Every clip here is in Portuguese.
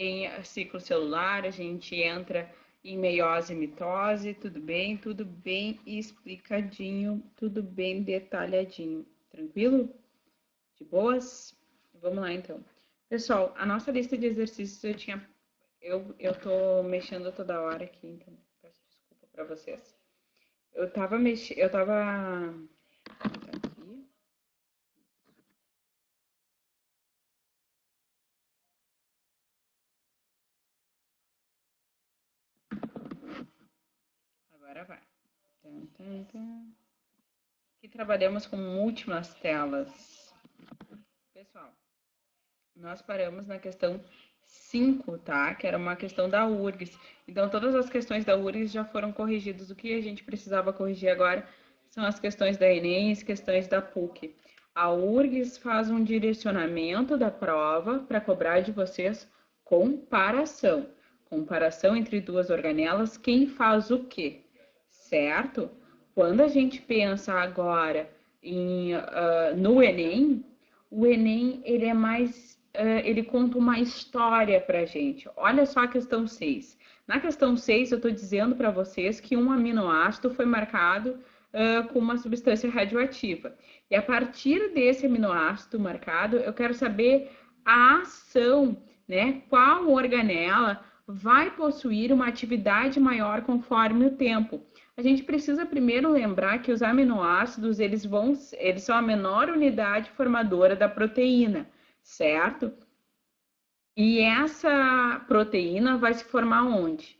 em ciclo celular, a gente entra em meiose e mitose, tudo bem explicadinho, tudo bem detalhadinho, tranquilo? De boas? Vamos lá então. Pessoal, a nossa lista de exercícios eu tô mexendo toda hora aqui, então peço desculpa para vocês. Eu tava tá aqui. Agora vai. Aqui trabalhamos com múltiplas telas. Pessoal, nós paramos na questão 5, tá? Que era uma questão da URGS. Então, todas as questões da URGS já foram corrigidas. O que a gente precisava corrigir agora são as questões da Enem e as questões da PUC. A URGS faz um direcionamento da prova para cobrar de vocês comparação. Comparação entre duas organelas, quem faz o quê? Certo? Quando a gente pensa agora no Enem, o Enem ele é mais ele conta uma história para a gente. Olha só a questão 6. Na questão 6, eu estou dizendo para vocês que um aminoácido foi marcado com uma substância radioativa. E a partir desse aminoácido marcado, eu quero saber a ação, né? Qual organela vai possuir uma atividade maior conforme o tempo. A gente precisa primeiro lembrar que os aminoácidos eles são a menor unidade formadora da proteína, certo? E essa proteína vai se formar onde?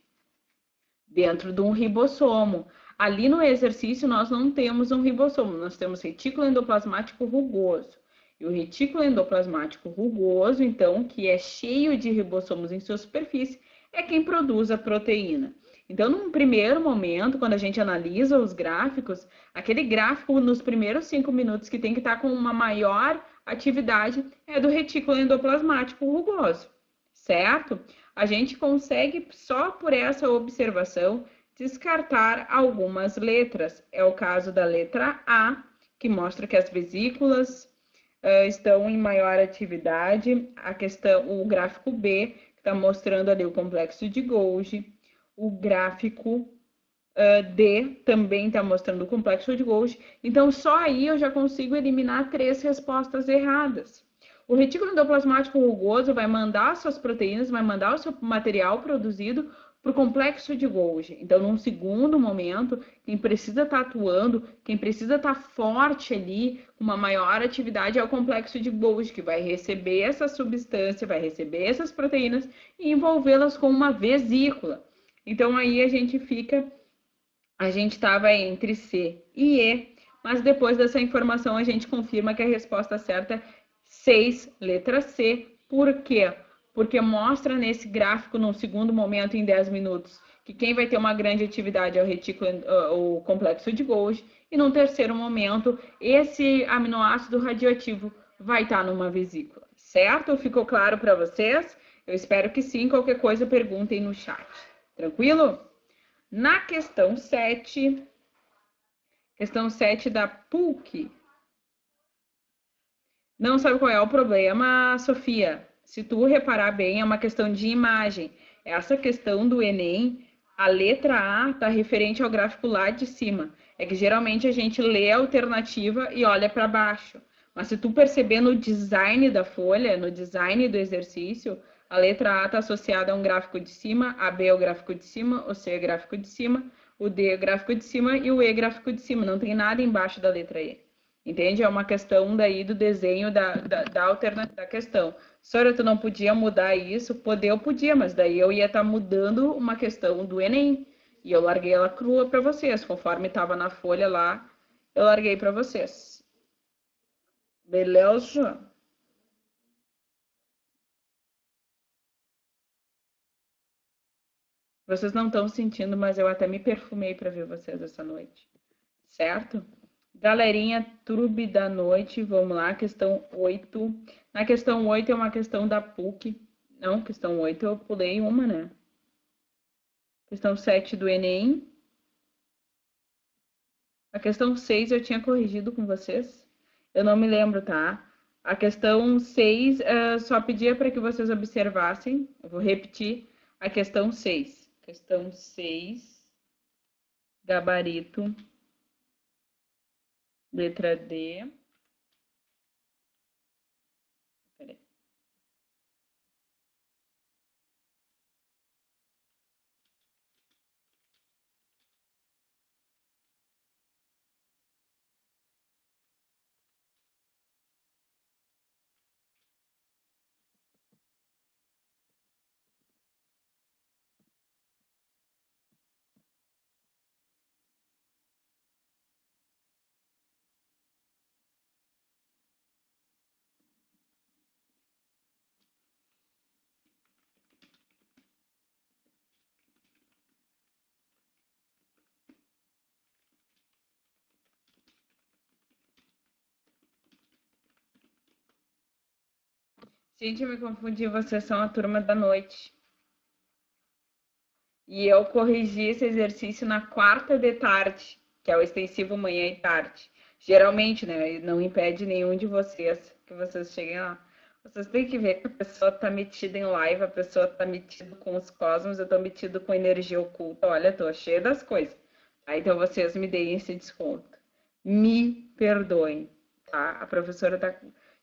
Dentro de um ribossomo. Ali no exercício nós não temos um ribossomo, nós temos retículo endoplasmático rugoso. E o retículo endoplasmático rugoso, então, que é cheio de ribossomos em sua superfície, é quem produz a proteína. Então, num primeiro momento, quando a gente analisa os gráficos, aquele gráfico nos primeiros 5 minutos que tem que estar com uma maior atividade é do retículo endoplasmático rugoso, certo? A gente consegue, só por essa observação, descartar algumas letras. É o caso da letra A, que mostra que as vesículas estão em maior atividade. O gráfico B, que está mostrando ali o complexo de Golgi. O gráfico D também está mostrando o complexo de Golgi. Então, só aí eu já consigo eliminar 3 respostas erradas. O retículo endoplasmático rugoso vai mandar suas proteínas, vai mandar o seu material produzido para o complexo de Golgi. Então, num segundo momento, quem precisa estar atuando, quem precisa estar forte ali, com uma maior atividade, é o complexo de Golgi, que vai receber essa substância, vai receber essas proteínas e envolvê-las com uma vesícula. Então, aí a gente estava entre C e E, mas depois dessa informação a gente confirma que a resposta certa é 6, letra C. Por quê? Porque mostra nesse gráfico, no segundo momento, em 10 minutos, que quem vai ter uma grande atividade é o retículo, o complexo de Golgi, e no terceiro momento, esse aminoácido radioativo vai estar numa vesícula, certo? Ficou claro para vocês? Eu espero que sim, qualquer coisa perguntem no chat. Tranquilo? Na questão 7 da PUC, não sabe qual é o problema, Sofia? Se tu reparar bem, é uma questão de imagem. Essa questão do Enem, a letra A está referente ao gráfico lá de cima. É que geralmente a gente lê a alternativa e olha para baixo. Mas se tu perceber no design da folha, no design do exercício, a letra A está associada a um gráfico de cima, a B é o gráfico de cima, o C é o gráfico de cima, o D é o gráfico de cima e o E é gráfico de cima. Não tem nada embaixo da letra E. Entende? É uma questão daí do desenho da alternativa da questão. Senhora, tu não podia mudar isso? Poder eu podia, mas daí eu ia estar mudando uma questão do Enem. E eu larguei ela crua para vocês. Conforme estava na folha lá, eu larguei para vocês. Beleza? Vocês não estão sentindo, mas eu até me perfumei para ver vocês essa noite. Certo? Galerinha, turbe da noite, vamos lá, questão 8. Na questão 8 é uma questão da PUC. Não, questão 8 eu pulei uma, né? Questão 7 do Enem. A questão 6 eu tinha corrigido com vocês. Eu não me lembro, tá? A questão 6, só pedia para que vocês observassem, eu vou repetir a questão 6. Questão 6, gabarito, letra D. Peraí. Gente, eu me confundi, vocês são a turma da noite. E eu corrigi esse exercício na quarta de tarde, que é o extensivo manhã e tarde. Geralmente, né? Não impede nenhum de vocês que vocês cheguem lá. Vocês têm que ver que a pessoa tá metida em live, a pessoa tá metida com os cosmos, eu tô metido com energia oculta. Olha, tô cheia das coisas. Tá? Então vocês me deem esse desconto. Me perdoem, tá? A professora tá.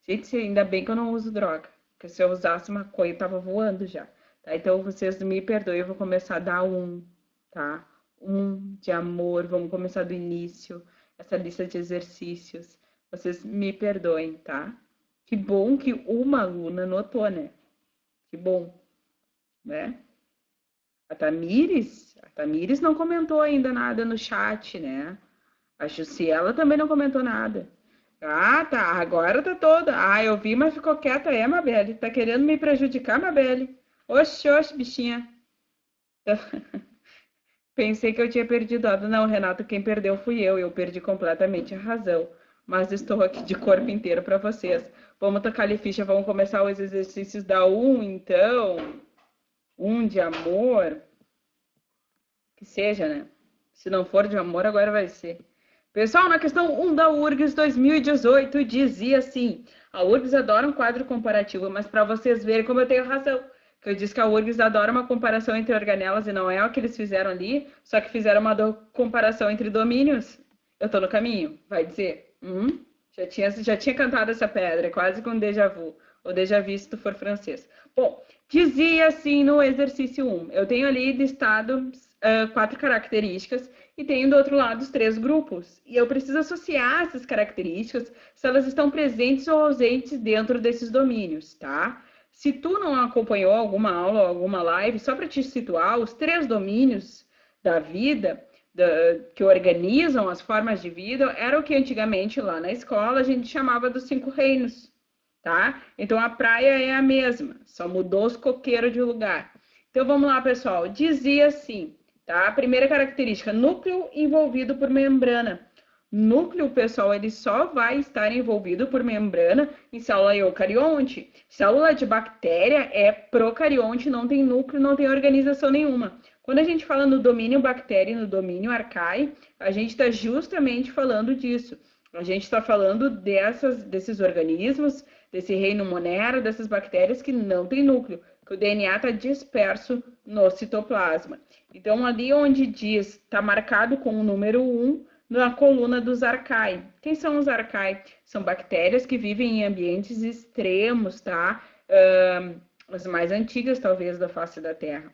Gente, ainda bem que eu não uso droga. Porque se eu usasse maconha, eu tava voando já. Tá? Então, vocês me perdoem, eu vou começar a dar tá? De amor, vamos começar do início, essa lista de exercícios. Vocês me perdoem, tá? Que bom que uma aluna notou, né? Que bom, né? A Tamires não comentou ainda nada no chat, né? A Jussiela também não comentou nada. Ah, tá, agora tá toda. Ah, eu vi, mas ficou quieta, Mabelle. Tá querendo me prejudicar, Mabelle? Oxe, oxe, bichinha. Pensei que eu tinha perdido a. Não, Renato, quem perdeu fui eu. Eu perdi completamente a razão. Mas estou aqui de corpo inteiro para vocês. Vamos tocar ali ficha, vamos começar os exercícios da então. De amor. Que seja, né? Se não for de amor, agora vai ser. Pessoal, na questão 1 da URGS 2018, dizia assim: a URGS adora um quadro comparativo, mas para vocês verem como eu tenho razão, que eu disse que a URGS adora uma comparação entre organelas e não é o que eles fizeram ali, só que fizeram uma comparação entre domínios. Eu tô no caminho, vai dizer. Já tinha cantado essa pedra, quase com déjà vu, ou déjà vu se tu for francês. Bom, dizia assim no exercício 1, eu tenho ali listado 4 características e tenho do outro lado os 3 grupos. E eu preciso associar essas características se elas estão presentes ou ausentes dentro desses domínios, tá? Se tu não acompanhou alguma aula ou alguma live, só para te situar, os 3 domínios da vida que organizam as formas de vida era o que antigamente lá na escola a gente chamava dos 5 reinos, tá? Então a praia é a mesma, só mudou os coqueiros de lugar. Então vamos lá, pessoal. Dizia assim, tá? A primeira característica, núcleo envolvido por membrana. Núcleo, pessoal, ele só vai estar envolvido por membrana em célula eucarionte. Célula de bactéria é procarionte, não tem núcleo, não tem organização nenhuma. Quando a gente fala no domínio bactéria e no domínio arcae, a gente está justamente falando disso. A gente está falando desses organismos, desse reino monera, dessas bactérias que não tem núcleo, que o DNA está disperso no citoplasma. Então, ali onde diz, está marcado com o número 1, na coluna dos arcae. Quem são os arcae? São bactérias que vivem em ambientes extremos, tá? As mais antigas, talvez, da face da Terra.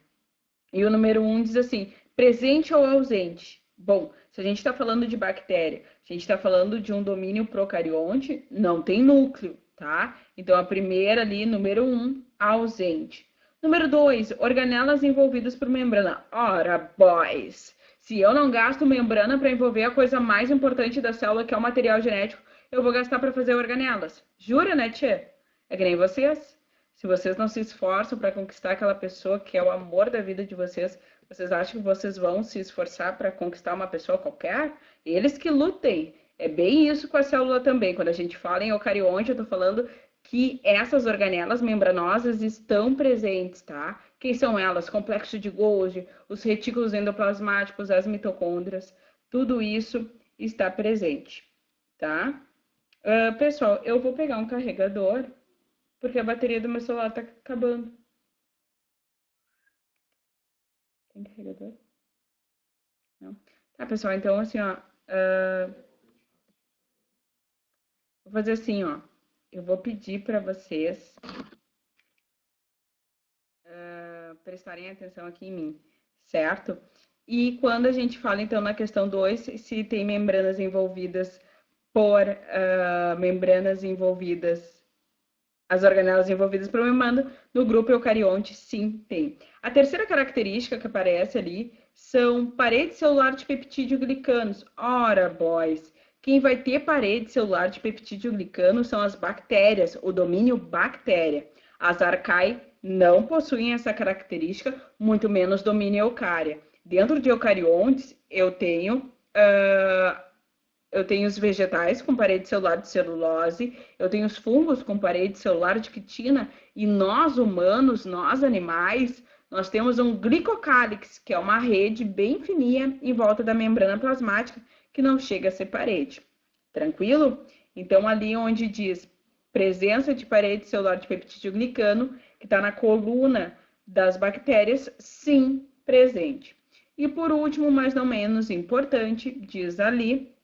E o número 1 diz assim, presente ou ausente? Bom, se a gente está falando de bactéria, a gente está falando de um domínio procarionte, não tem núcleo, tá? Então, a primeira ali, número 1, ausente. Número 2, organelas envolvidas por membrana. Ora, boys, se eu não gasto membrana para envolver a coisa mais importante da célula, que é o material genético, eu vou gastar para fazer organelas. Jura, né, tia? É que nem vocês. Se vocês não se esforçam para conquistar aquela pessoa que é o amor da vida de vocês, vocês acham que vocês vão se esforçar para conquistar uma pessoa qualquer? Eles que lutem. É bem isso com a célula também. Quando a gente fala em eucarionte, eu estou falando que essas organelas membranosas estão presentes, tá? Quem são elas? Complexo de Golgi, os retículos endoplasmáticos, as mitocôndrias, tudo isso está presente, tá? Pessoal, eu vou pegar um carregador, porque a bateria do meu celular tá acabando. Tem carregador? Não. Tá, pessoal, então assim, ó. Vou fazer assim, ó. Eu vou pedir para vocês prestarem atenção aqui em mim, certo? E quando a gente fala, então, na questão 2, se tem membranas envolvidas por membranas envolvidas, as organelas envolvidas por membrana, no grupo eucarionte, sim, tem. A terceira característica que aparece ali são parede celular de peptídeo glicanos. Ora, boys, quem vai ter parede celular de peptídeo glicano são as bactérias, o domínio bactéria. As arcae não possuem essa característica, muito menos domínio eucária. Dentro de eucariontes, eu tenho os vegetais com parede celular de celulose, eu tenho os fungos com parede celular de quitina, e nós humanos, nós animais, nós temos um glicocálix, que é uma rede bem fininha em volta da membrana plasmática, que não chega a ser parede. Tranquilo? Então, ali onde diz presença de parede celular de peptídeo glicano, que está na coluna das bactérias, sim, presente. E por último, mas não menos importante, diz ali,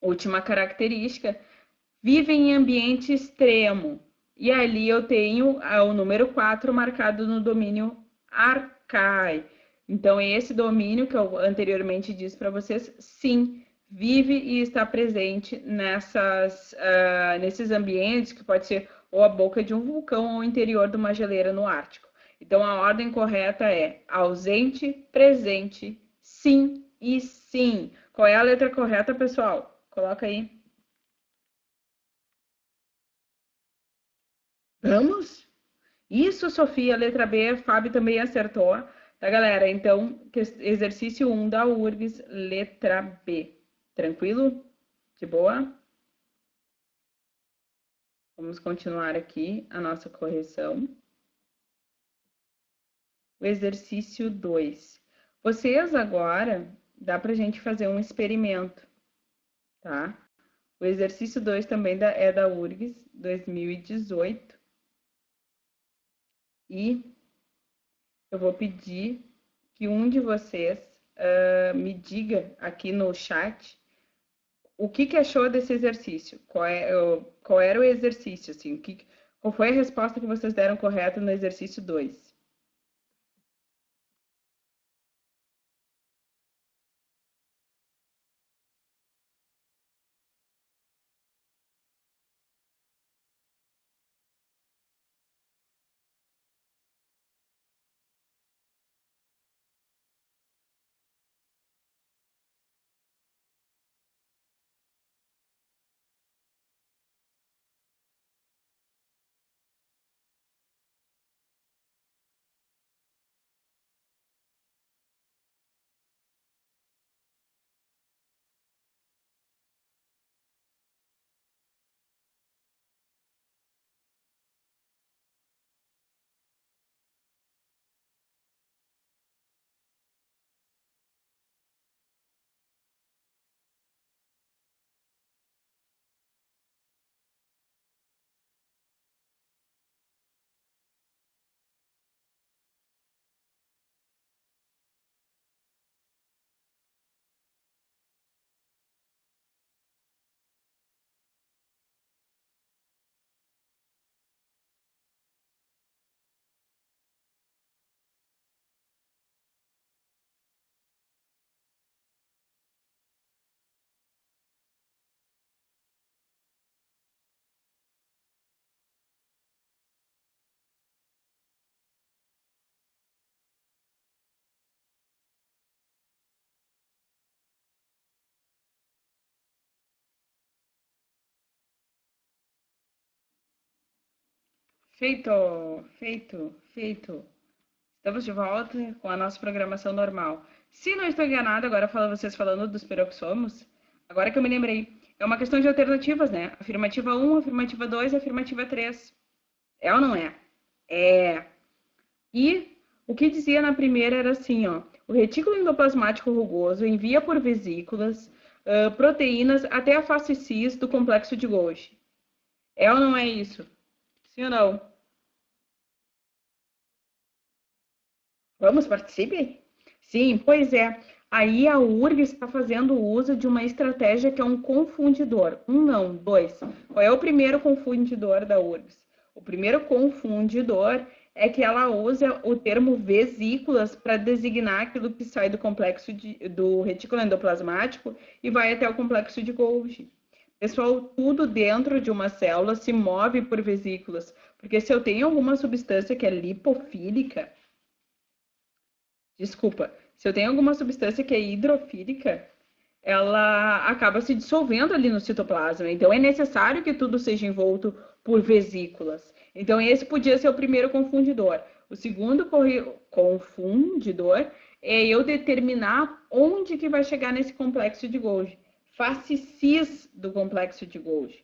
última característica, vive em ambiente extremo. E ali eu tenho o número 4 marcado no domínio arcae. Então, esse domínio que eu anteriormente disse para vocês, sim, vive e está presente nesses ambientes, que pode ser ou a boca de um vulcão ou o interior de uma geleira no Ártico. Então, a ordem correta é ausente, presente, sim e sim. Qual é a letra correta, pessoal? Coloca aí. Vamos? Isso, Sofia, letra B, Fábio também acertou. Tá, galera? Então, exercício 1 da URGS, letra B. Tranquilo? De boa? Vamos continuar aqui a nossa correção. O exercício 2. Vocês agora, dá pra gente fazer um experimento, tá? O exercício 2 também é da URGS 2018. E eu vou pedir que um de vocês me diga aqui no chat o que achou desse exercício. Qual era o exercício? Assim, qual foi a resposta que vocês deram correta no exercício 2? Feito, feito, feito. Estamos de volta com a nossa programação normal. Se não estou enganada, agora vocês falando dos peroxomos, agora que eu me lembrei, é uma questão de alternativas, né? Afirmativa 1, afirmativa 2, afirmativa 3. É ou não é? É. E o que dizia na primeira era assim, ó, o retículo endoplasmático rugoso envia por vesículas proteínas até a face cis do complexo de Golgi. É ou não é isso? Sim ou não? Vamos, participe? Sim, pois é. Aí a URGS está fazendo uso de uma estratégia que é um confundidor. Um não, dois. Qual é o primeiro confundidor da URGS? O primeiro confundidor é que ela usa o termo vesículas para designar aquilo que sai do complexo do retículo endoplasmático e vai até o complexo de Golgi. Pessoal, tudo dentro de uma célula se move por vesículas, porque se eu tenho alguma substância que é lipofílica, desculpa, se eu tenho alguma substância que é hidrofílica, ela acaba se dissolvendo ali no citoplasma. Então, é necessário que tudo seja envolto por vesículas. Então, esse podia ser o primeiro confundidor. O segundo confundidor é eu determinar onde que vai chegar nesse complexo de Golgi. Face cis do complexo de Golgi.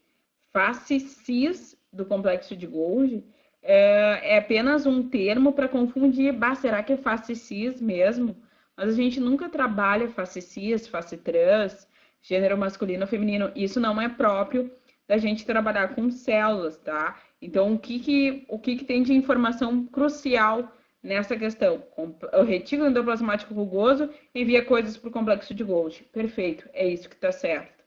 Face cis do complexo de Golgi é apenas um termo para confundir. Bah, será que é face cis mesmo? Mas a gente nunca trabalha face cis, face trans, gênero masculino ou feminino. Isso não é próprio da gente trabalhar com células, tá? Então, o que tem de informação crucial nessa questão? O retículo endoplasmático rugoso envia coisas para o complexo de Golgi. Perfeito, é isso que está certo.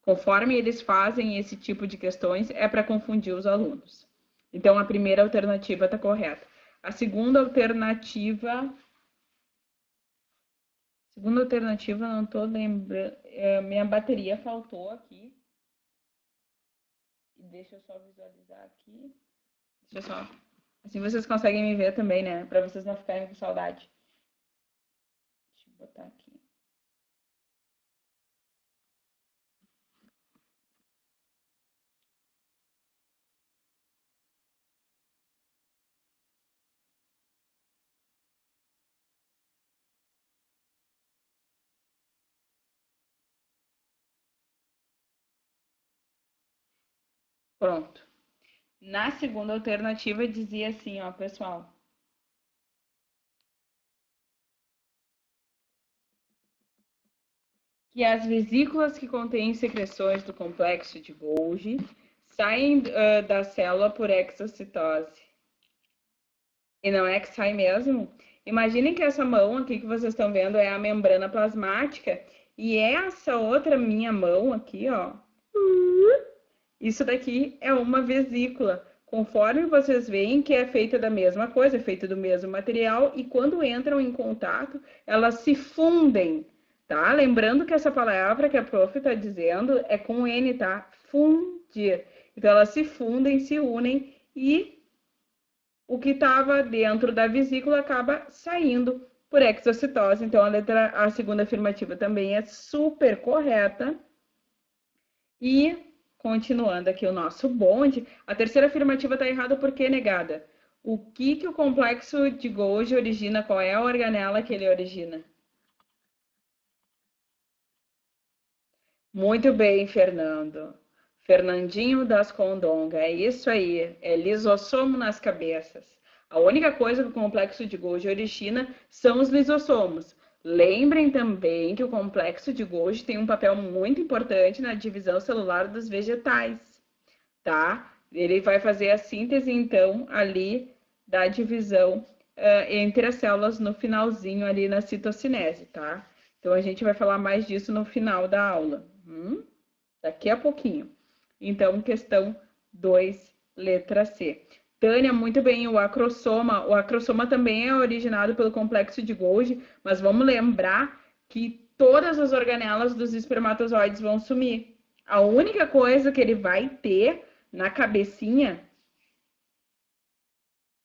Conforme eles fazem esse tipo de questões, é para confundir os alunos. Então, a primeira alternativa está correta. A segunda alternativa, não estou lembrando. Minha bateria faltou aqui. Deixa eu só visualizar aqui. Deixa eu só. Assim vocês conseguem me ver também, né? Para vocês não ficarem com saudade. Deixa eu botar aqui. Pronto. Na segunda alternativa dizia assim, ó, pessoal. Que as vesículas que contêm secreções do complexo de Golgi saem da célula por exocitose. E não é que sai mesmo? Imaginem que essa mão aqui que vocês estão vendo é a membrana plasmática e essa outra minha mão aqui, ó, isso daqui é uma vesícula. Conforme vocês veem que é feita da mesma coisa, é feita do mesmo material, e quando entram em contato, elas se fundem, tá? Lembrando que essa palavra que a prof está dizendo é com N, tá? Fundir. Então, elas se fundem, se unem e o que estava dentro da vesícula acaba saindo por exocitose. Então, a segunda afirmativa também é super correta. E continuando aqui o nosso bonde, a terceira afirmativa está errada porque negada. O que o complexo de Golgi origina? Qual é a organela que ele origina? Muito bem, Fernando. Fernandinho das Condonga, é isso aí, é lisossomo nas cabeças. A única coisa que o complexo de Golgi origina são os lisossomos. Lembrem também que o complexo de Golgi tem um papel muito importante na divisão celular dos vegetais, tá? Ele vai fazer a síntese, então, ali da divisão entre as células no finalzinho ali na citocinese, tá? Então, a gente vai falar mais disso no final da aula. Daqui a pouquinho. Então, questão 2, letra C. Tânia, muito bem, o acrossoma também é originado pelo complexo de Golgi, mas vamos lembrar que todas as organelas dos espermatozoides vão sumir. A única coisa que ele vai ter na cabecinha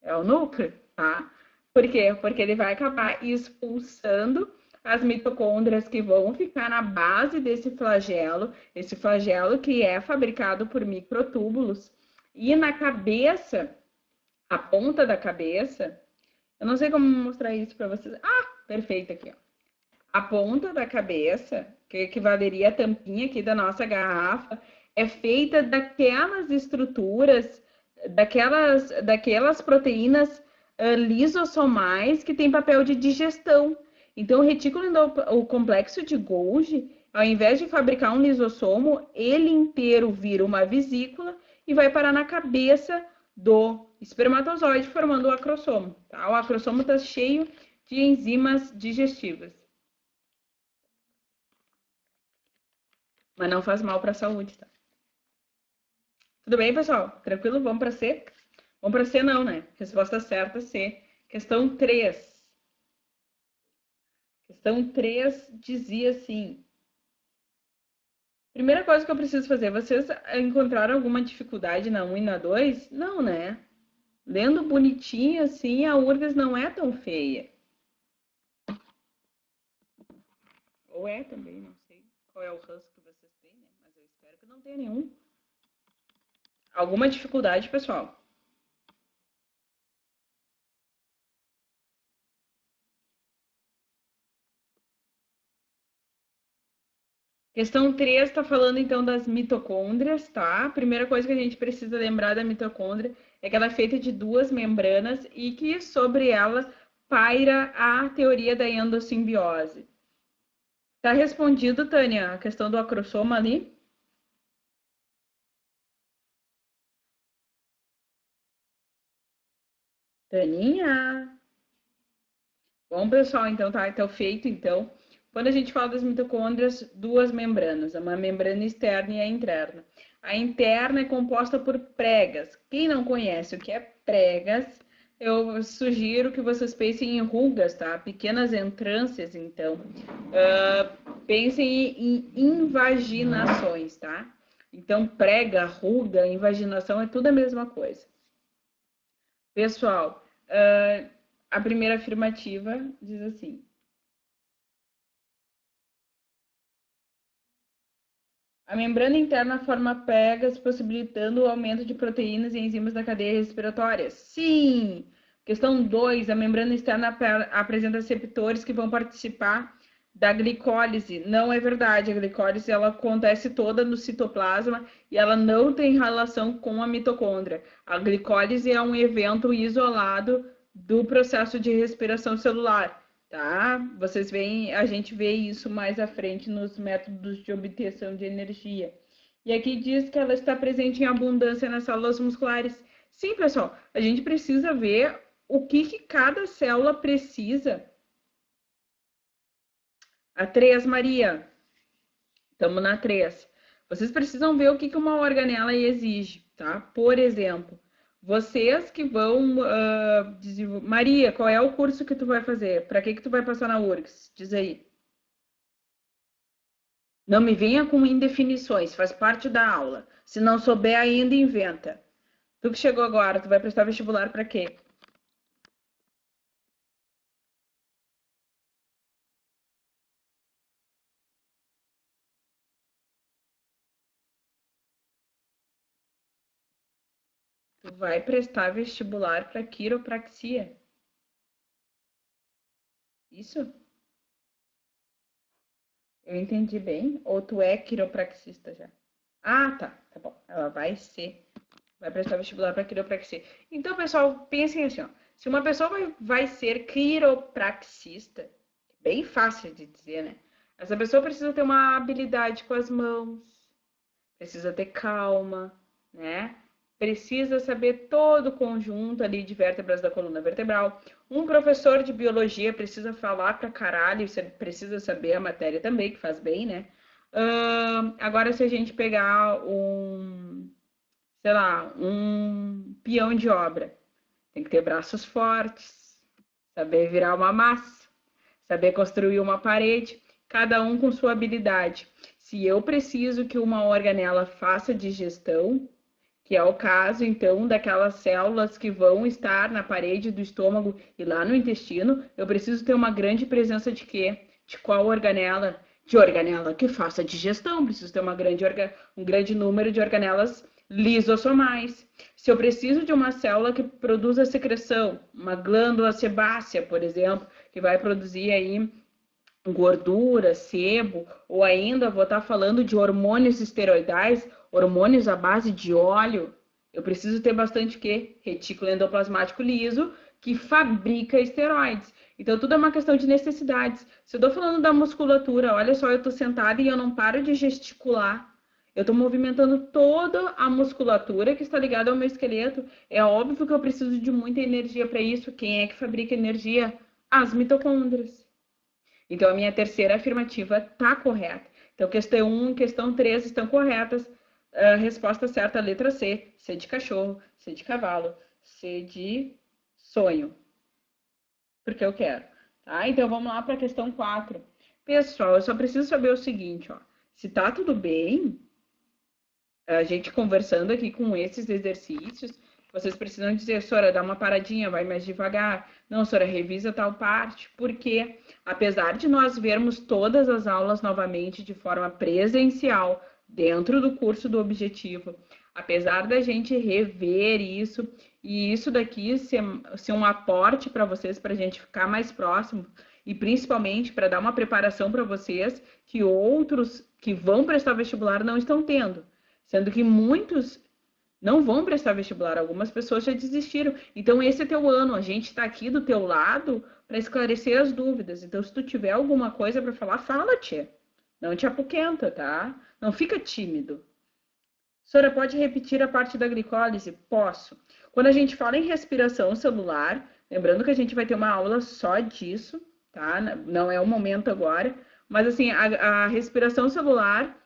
é o núcleo, tá? Por quê? Porque ele vai acabar expulsando as mitocôndrias que vão ficar na base desse flagelo, esse flagelo que é fabricado por microtúbulos. E na cabeça, a ponta da cabeça, eu não sei como mostrar isso para vocês. Ah, perfeito aqui, ó. A ponta da cabeça, que equivaleria à tampinha aqui da nossa garrafa, é feita daquelas estruturas, daquelas proteínas lisossomais que têm papel de digestão. Então, o complexo de Golgi, Ao invés de fabricar um lisossomo, ele inteiro vira uma vesícula e vai parar na cabeça do espermatozoide, formando o acrossomo. Tá? O acrossomo está cheio de enzimas digestivas. Mas não faz mal para a saúde, tá? Tudo bem, pessoal? Tranquilo? Vamos para C? Vamos para C não, né? Resposta certa, C. Questão 3. Questão 3 dizia assim. Primeira coisa que eu preciso fazer, vocês encontraram alguma dificuldade na 1 e na 2? Não, né? Lendo bonitinho assim, a URGS não é tão feia. Ou é também, não sei qual é o ranço que vocês têm, né? Mas eu espero que não tenha nenhum. Alguma dificuldade, pessoal? Questão 3 está falando então das mitocôndrias, tá? A primeira coisa que a gente precisa lembrar da mitocôndria é que ela é feita de 2 membranas e que sobre ela paira a teoria da endossimbiose. Tá respondido, Tânia, a questão do acrossoma ali? Taninha? Bom, pessoal, então tá, então feito, então. Quando a gente fala das mitocôndrias, 2 membranas, uma membrana externa e a interna. A interna é composta por pregas. Quem não conhece o que é pregas, eu sugiro que vocês pensem em rugas, tá? Pequenas entrâncias, então. Pensem em invaginações, tá? Então, prega, ruga, invaginação é tudo a mesma coisa. Pessoal, a primeira afirmativa diz assim: a membrana interna forma pregas, possibilitando o aumento de proteínas e enzimas da cadeia respiratória. Sim! Questão 2, a membrana externa apresenta receptores que vão participar da glicólise. Não é verdade, a glicólise ela acontece toda no citoplasma e ela não tem relação com a mitocôndria. A glicólise é um evento isolado do processo de respiração celular. Tá? Vocês veem, a gente vê isso mais à frente nos métodos de obtenção de energia. E aqui diz que ela está presente em abundância nas células musculares. Sim, pessoal, a gente precisa ver o que cada célula precisa. A 3, Maria. Estamos na 3. Vocês precisam ver o que uma organela exige, tá? Por exemplo, vocês que vão Maria, qual é o curso que tu vai fazer? Para que tu vai passar na URGS? Diz aí. Não me venha com indefinições, faz parte da aula. Se não souber ainda, inventa. Tu que chegou agora, tu vai prestar vestibular para quê? Tu vai prestar vestibular para quiropraxia. Isso? Eu entendi bem? Ou tu é quiropraxista já? Ah, tá bom. Ela vai prestar vestibular para quiropraxia. Então, pessoal, pensem assim, ó. Se uma pessoa vai ser quiropraxista, bem fácil de dizer, né? Essa pessoa precisa ter uma habilidade com as mãos, precisa ter calma, né? Precisa saber todo o conjunto ali de vértebras da coluna vertebral. Um professor de biologia precisa falar pra caralho, você precisa saber a matéria também, que faz bem, né? Agora, se a gente pegar sei lá, um peão de obra, tem que ter braços fortes, saber virar uma massa, saber construir uma parede, cada um com sua habilidade. Se eu preciso que uma organela faça digestão, que é o caso, então, daquelas células que vão estar na parede do estômago e lá no intestino, eu preciso ter uma grande presença de quê? De qual organela? De organela que faça digestão, preciso ter um grande número de organelas lisossomais. Se eu preciso de uma célula que produza secreção, uma glândula sebácea, por exemplo, que vai produzir aí gordura, sebo, ou ainda vou estar falando de hormônios esteroidais, hormônios à base de óleo, eu preciso ter bastante o quê? Retículo endoplasmático liso, que fabrica esteroides. Então, tudo é uma questão de necessidades. Se eu estou falando da musculatura, olha só, eu estou sentada e eu não paro de gesticular. Eu estou movimentando toda a musculatura que está ligada ao meu esqueleto. É óbvio que eu preciso de muita energia para isso. Quem é que fabrica energia? As mitocôndrias. Então, a minha terceira afirmativa está correta. Então, questão 1 e questão 3 estão corretas. A resposta certa, a letra C. C de cachorro, C de cavalo, C de sonho. Porque eu quero. Tá? Então, vamos lá para a questão 4. Pessoal, eu só preciso saber o seguinte, ó. Se tá tudo bem, a gente conversando aqui com esses exercícios, vocês precisam dizer, Sora, dá uma paradinha, vai mais devagar. Não, Sora, revisa tal parte. Porque, apesar de nós vermos todas as aulas novamente de forma presencial, dentro do curso do objetivo, apesar da gente rever isso, e isso daqui ser um aporte para vocês, para a gente ficar mais próximo, e principalmente para dar uma preparação para vocês que outros que vão prestar vestibular não estão tendo. Sendo que muitos não vão prestar vestibular, algumas pessoas já desistiram. Então, esse é teu ano, a gente está aqui do teu lado para esclarecer as dúvidas. Então, se tu tiver alguma coisa para falar, fala, tia. Não te apoquenta, tá? Não fica tímido. Sora, pode repetir a parte da glicólise? Posso. Quando a gente fala em respiração celular, lembrando que a gente vai ter uma aula só disso, tá? Não é o momento agora, mas assim, a respiração celular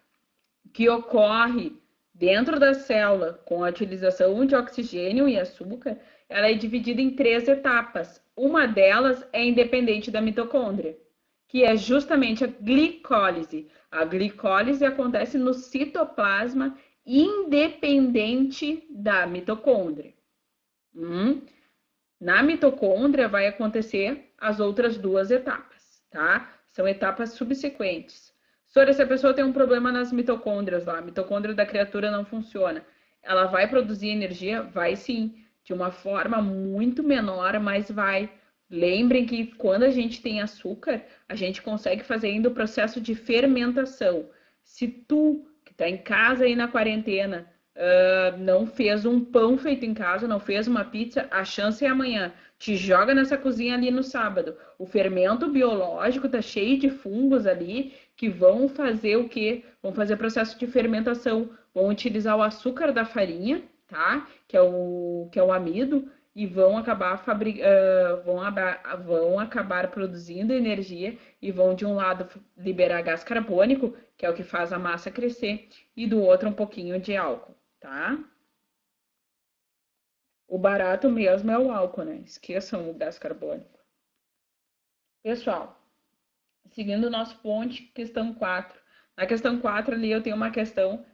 que ocorre dentro da célula com a utilização de oxigênio e açúcar, ela é dividida em 3 etapas. Uma delas é independente da mitocôndria, que é justamente a glicólise. A glicólise acontece no citoplasma independente da mitocôndria. Na mitocôndria vai acontecer as outras 2 etapas, tá? São etapas subsequentes. Sora, se a pessoa tem um problema nas mitocôndrias lá, a mitocôndria da criatura não funciona, ela vai produzir energia? Vai sim, de uma forma muito menor, mas vai. Lembrem que quando a gente tem açúcar, a gente consegue fazer ainda o processo de fermentação. Se tu, que está em casa aí na quarentena, não fez um pão feito em casa, não fez uma pizza, a chance é amanhã. Te joga nessa cozinha ali no sábado. O fermento biológico tá cheio de fungos ali que vão fazer o quê? Vão fazer processo de fermentação, vão utilizar o açúcar da farinha, tá? Que é o amido, e vão acabar vão acabar produzindo energia e vão de um lado liberar gás carbônico, que é o que faz a massa crescer, e do outro um pouquinho de álcool, tá? O barato mesmo é o álcool, né? Esqueçam o gás carbônico. Pessoal, seguindo o nosso ponte, questão 4. Na questão 4 ali eu tenho uma questão.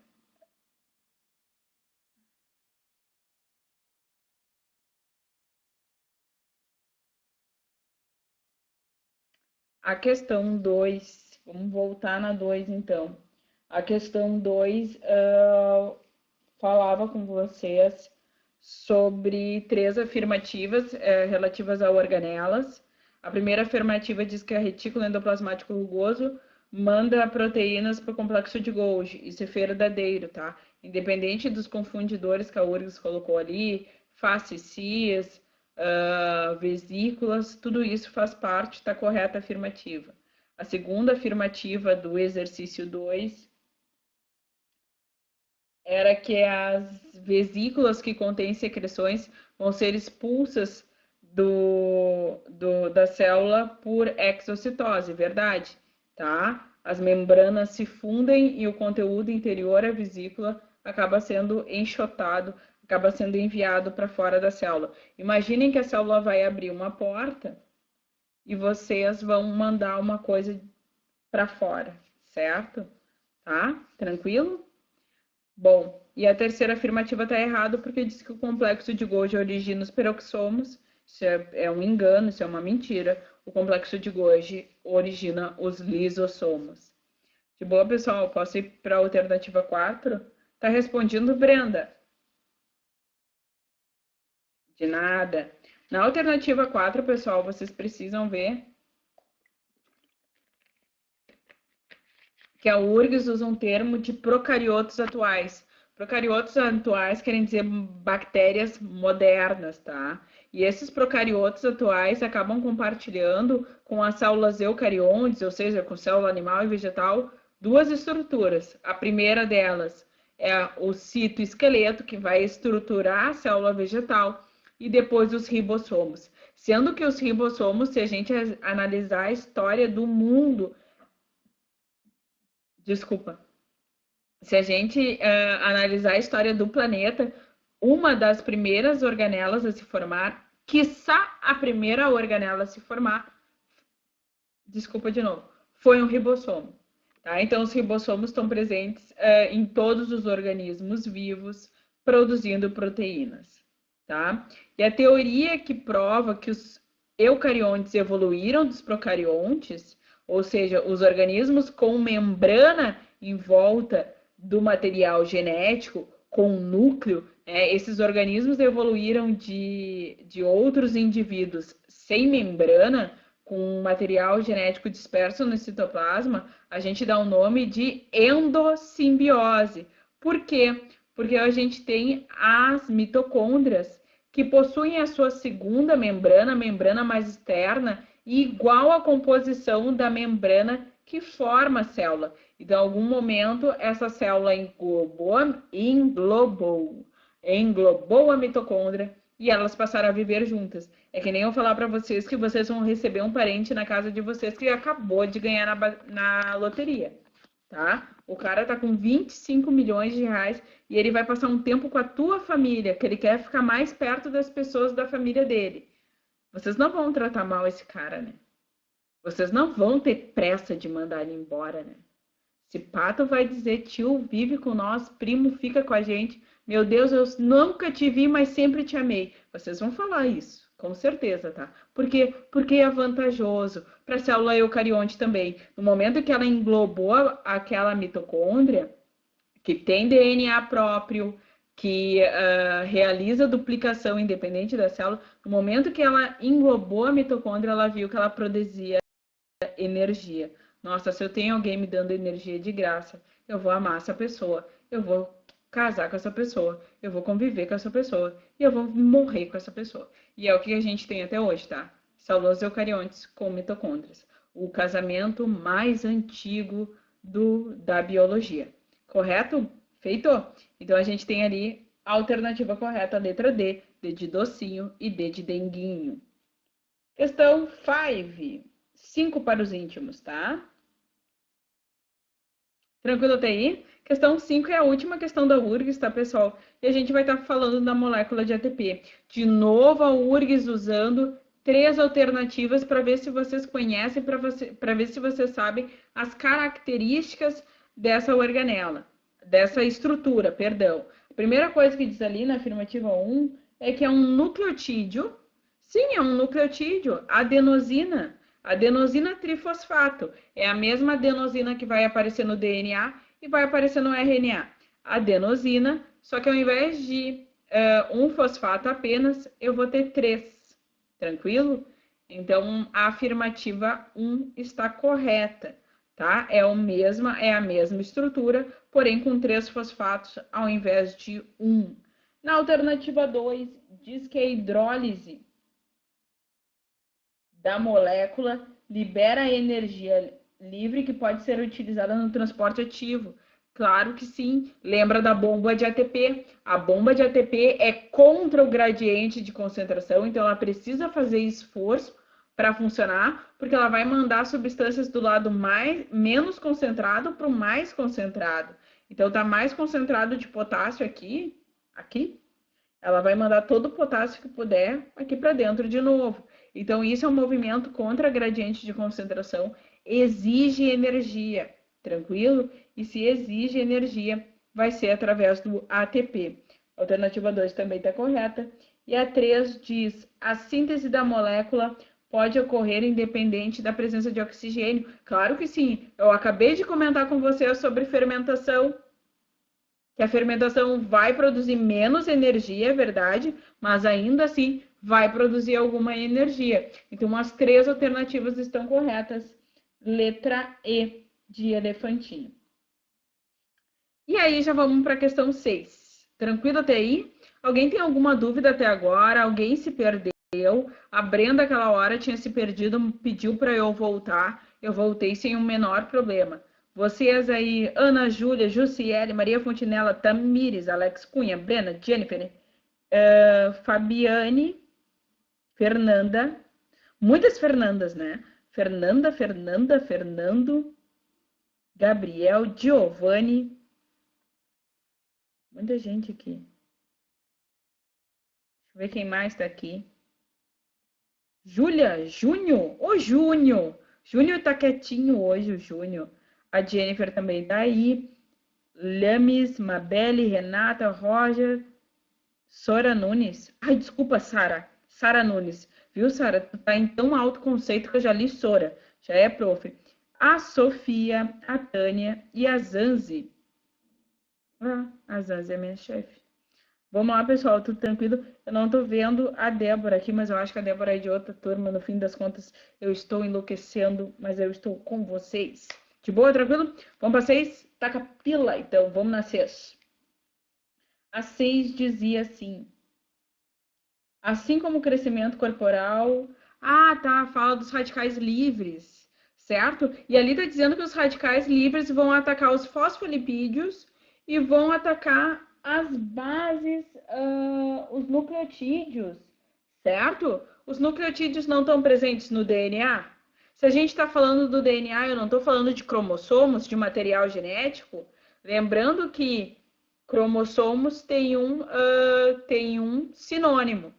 A questão 2, vamos voltar na 2 então. A questão 2 falava com vocês sobre 3 afirmativas relativas a organelas. A primeira afirmativa diz que a retículo endoplasmático rugoso manda proteínas para o complexo de Golgi. Isso é verdadeiro, tá? Independente dos confundidores que a URGS colocou ali, fascículas, vesículas, tudo isso faz parte da correta afirmativa. A segunda afirmativa do exercício 2 era que as vesículas que contêm secreções vão ser expulsas da célula por exocitose, verdade? Tá? As membranas se fundem e o conteúdo interior, a vesícula, acaba sendo enxotado, acaba sendo enviado para fora da célula. Imaginem que a célula vai abrir uma porta e vocês vão mandar uma coisa para fora, certo? Tá? Tranquilo? Bom, e a terceira afirmativa está errada porque diz que o complexo de Golgi origina os peroxomos. Isso é um engano, isso é uma mentira. O complexo de Golgi origina os lisossomos. De boa, pessoal? Posso ir para a alternativa 4? Tá respondendo, Brenda? De nada. Na alternativa 4, pessoal, vocês precisam ver que a URGS usa um termo de procariotos atuais. Procariotos atuais querem dizer bactérias modernas, tá? E esses procariotos atuais acabam compartilhando com as células eucariontes, ou seja, com célula animal e vegetal, duas estruturas. A primeira delas é o citoesqueleto, que vai estruturar a célula vegetal, e depois os ribossomos. Sendo que os ribossomos, se a gente analisar a história do mundo, se a gente analisar a história do planeta, uma das primeiras organelas a se formar, quiçá a primeira organela a se formar, foi um ribossomo. Tá? Então, os ribossomos estão presentes em todos os organismos vivos, produzindo proteínas. Tá? E a teoria que prova que os eucariontes evoluíram dos procariontes, ou seja, os organismos com membrana em volta do material genético, com núcleo, esses organismos evoluíram de outros indivíduos sem membrana, com material genético disperso no citoplasma, a gente dá o nome de endossimbiose. Por quê? Porque a gente tem as mitocôndrias que possuem a sua segunda membrana, a membrana mais externa, igual à composição da membrana que forma a célula. Então, em algum momento, essa célula englobou a mitocôndria e elas passaram a viver juntas. É que nem eu falar para vocês que vocês vão receber um parente na casa de vocês que acabou de ganhar na loteria, tá? O cara tá com 25 milhões de reais e ele vai passar um tempo com a tua família, que ele quer ficar mais perto das pessoas da família dele. Vocês não vão tratar mal esse cara, né? Vocês não vão ter pressa de mandar ele embora, né? Se pato vai dizer, tio, vive com nós, primo, fica com a gente. Meu Deus, eu nunca te vi, mas sempre te amei. Vocês vão falar isso, com certeza, tá? Por quê? Porque é vantajoso para a célula eucarionte também. No momento que ela englobou aquela mitocôndria, que tem DNA próprio, que realiza duplicação independente da célula, no momento que ela englobou a mitocôndria, ela viu que ela produzia energia. Nossa, se eu tenho alguém me dando energia de graça, eu vou amar essa pessoa, eu vou casar com essa pessoa, eu vou conviver com essa pessoa e eu vou morrer com essa pessoa. E é o que a gente tem até hoje, tá? Células eucariontes com mitocôndrias. O casamento mais antigo da biologia. Correto? Feito? Então a gente tem ali a alternativa correta, a letra D, D de docinho e D de denguinho. Questão 5. 5 para os íntimos, tá? Tranquilo até aí? Questão 5 é a última questão da URGS, tá, pessoal? E a gente vai estar falando da molécula de ATP. De novo, a URGS usando 3 alternativas para ver se vocês conhecem, para ver se vocês sabem as características dessa organela, dessa estrutura, perdão. A primeira coisa que diz ali na afirmativa 1 é que é um nucleotídeo. Sim, é um nucleotídeo, adenosina. Adenosina trifosfato. É a mesma adenosina que vai aparecer no DNA e vai aparecer no RNA. Adenosina, só que ao invés de um fosfato apenas, eu vou ter 3. Tranquilo? Então, a afirmativa 1 está correta, tá? É a mesma estrutura, porém com 3 fosfatos ao invés de 1. Na alternativa 2, diz que a hidrólise da molécula libera energia livre que pode ser utilizada no transporte ativo. Claro que sim. Lembra da bomba de ATP? A bomba de ATP é contra o gradiente de concentração, então ela precisa fazer esforço para funcionar, porque ela vai mandar substâncias do lado menos concentrado para o mais concentrado. Então, tá mais concentrado de potássio aqui, ela vai mandar todo o potássio que puder aqui para dentro de novo. Então, isso é um movimento contra gradiente de concentração, exige energia, tranquilo? E se exige energia, vai ser através do ATP. A alternativa 2 também está correta. E a 3 diz, a síntese da molécula pode ocorrer independente da presença de oxigênio. Claro que sim, eu acabei de comentar com vocês sobre fermentação, que a fermentação vai produzir menos energia, é verdade, mas ainda assim vai produzir alguma energia. Então, as 3 alternativas estão corretas. Letra E, de elefantinho. E aí, já vamos para a questão 6. Tranquilo até aí? Alguém tem alguma dúvida até agora? Alguém se perdeu? A Brenda, aquela hora, tinha se perdido, pediu para eu voltar. Eu voltei sem o menor problema. Vocês aí, Ana Júlia, Jussiele, Maria Fontinella, Tamires, Alex Cunha, Brena, Jennifer, Fabiane, Fernanda, muitas Fernandas, né? Fernanda, Fernando, Gabriel, Giovanni, muita gente aqui. Deixa eu ver quem mais tá aqui. Júlia, Júnior, ô Júnior. Júnior tá quietinho hoje, o Júnior. A Jennifer também tá aí. Lames, Mabelle, Renata, Roger, Sora Nunes. Ai, desculpa, Sara. Sara Nunes. Viu, Sara? Tu tá em tão alto conceito que eu já li Sora. Já é prof. A Sofia, a Tânia e a Zanzi. Ah, a Zanzi é minha chefe. Vamos lá, pessoal, tudo tranquilo? Eu não tô vendo a Débora aqui, mas eu acho que a Débora é de outra turma. No fim das contas, eu estou enlouquecendo, mas eu estou com vocês. De boa, tranquilo? Vamos para 6? Taca pila, então. Vamos na 6. A 6 dizia assim: assim como o crescimento corporal... Ah, tá, fala dos radicais livres, certo? E ali tá dizendo que os radicais livres vão atacar os fosfolipídios e vão atacar as bases, os nucleotídeos, certo? Os nucleotídeos não estão presentes no DNA. Se a gente está falando do DNA, eu não estou falando de cromossomos, de material genético. Lembrando que cromossomos tem um sinônimo,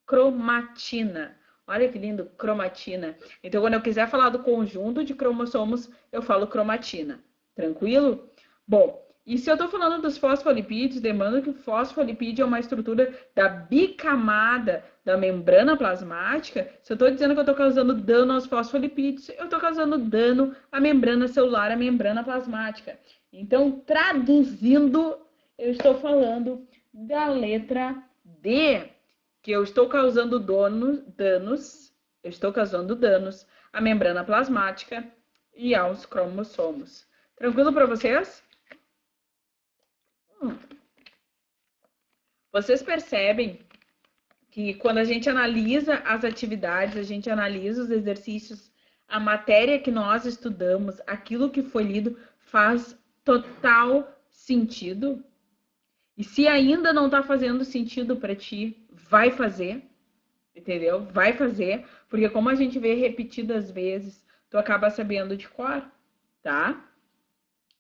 cromatina. Olha que lindo, cromatina. Então, quando eu quiser falar do conjunto de cromossomos, eu falo cromatina. Tranquilo? Bom, e se eu estou falando dos fosfolipídios, lembrando que o fosfolipídio é uma estrutura da bicamada da membrana plasmática. Se eu estou dizendo que eu estou causando dano aos fosfolipídios, eu estou causando dano à membrana celular, à membrana plasmática. Então, traduzindo, eu estou falando da letra D, que eu estou causando danos à membrana plasmática e aos cromossomos. Tranquilo para vocês? Vocês percebem que quando a gente analisa as atividades, a gente analisa os exercícios, a matéria que nós estudamos, aquilo que foi lido, faz total sentido? E se ainda não está fazendo sentido para ti, vai fazer, entendeu? Vai fazer, porque como a gente vê repetidas vezes, tu acaba sabendo de cor, tá?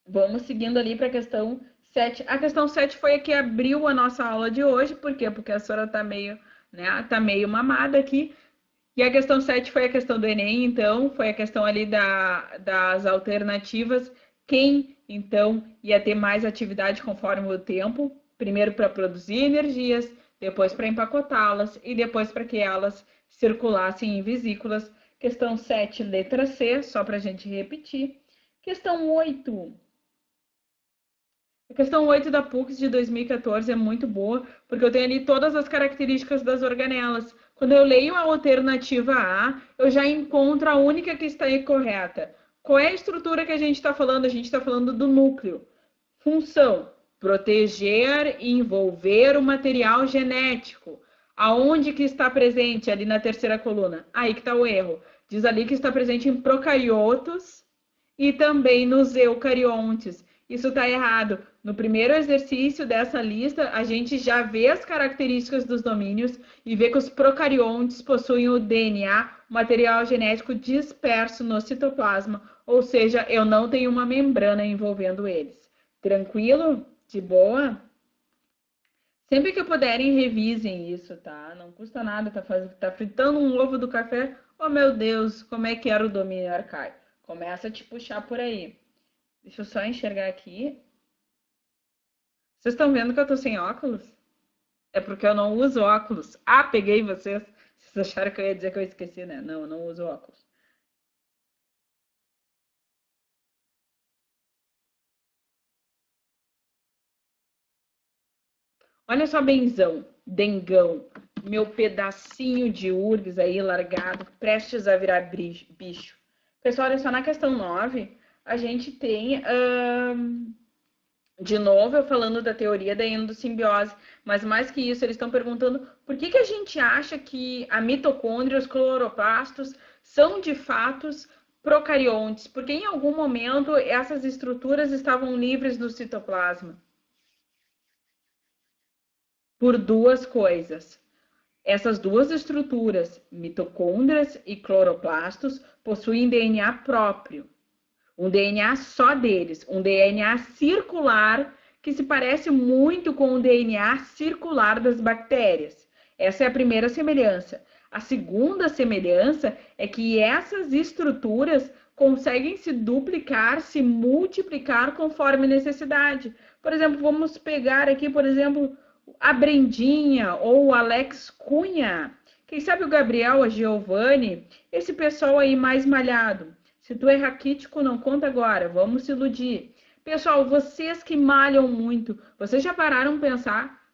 Vamos seguindo ali para a questão 7. A questão 7 foi a que abriu a nossa aula de hoje, por quê? Porque a senhora tá meio, né, tá meio mamada aqui. E a questão 7 foi a questão do Enem, então, foi a questão ali das alternativas. Quem, então, ia ter mais atividade conforme o tempo, primeiro para produzir energias, depois para empacotá-las e depois para que elas circulassem em vesículas. Questão 7, letra C, só para a gente repetir. Questão 8. A questão 8 da PUC de 2014 é muito boa, porque eu tenho ali todas as características das organelas. Quando eu leio a alternativa A, eu já encontro a única que está correta. Qual é a estrutura que a gente está falando? A gente está falando do núcleo. Função: proteger e envolver o material genético. Aonde que está presente? Ali na terceira coluna. Aí que está o erro. Diz ali que está presente em procariotos e também nos eucariontes. Isso está errado. No primeiro exercício dessa lista, a gente já vê as características dos domínios e vê que os procariontes possuem o DNA, material genético disperso no citoplasma, ou seja, eu não tenho uma membrana envolvendo eles. Tranquilo? De boa? Sempre que puderem, revisem isso, tá? Não custa nada, tá fritando um ovo do café. Oh, meu Deus, como é que era o domínio arcaico? Começa a te puxar por aí. Deixa eu só enxergar aqui. Vocês estão vendo que eu tô sem óculos? É porque eu não uso óculos. Ah, peguei vocês. Vocês acharam que eu ia dizer que eu esqueci, né? Não, eu não uso óculos. Olha só, benzão, dengão, meu pedacinho de URGS aí largado, prestes a virar bicho. Pessoal, olha só, na questão 9, a gente tem De novo, eu falando da teoria da endossimbiose, mas mais que isso, eles estão perguntando por que a gente acha que a mitocôndria e os cloroplastos são de fato procariontes, porque em algum momento essas estruturas estavam livres do citoplasma. Por duas coisas. Essas duas estruturas, mitocôndrias e cloroplastos, possuem DNA próprio. Um DNA só deles, um DNA circular que se parece muito com o DNA circular das bactérias. Essa é a primeira semelhança. A segunda semelhança é que essas estruturas conseguem se duplicar, se multiplicar conforme necessidade. Por exemplo, vamos pegar aqui, por exemplo, a Brendinha ou o Alex Cunha. Quem sabe o Gabriel, a Giovanni, esse pessoal aí mais malhado. Se tu é raquítico, não conta agora, vamos se iludir. Pessoal, vocês que malham muito, vocês já pararam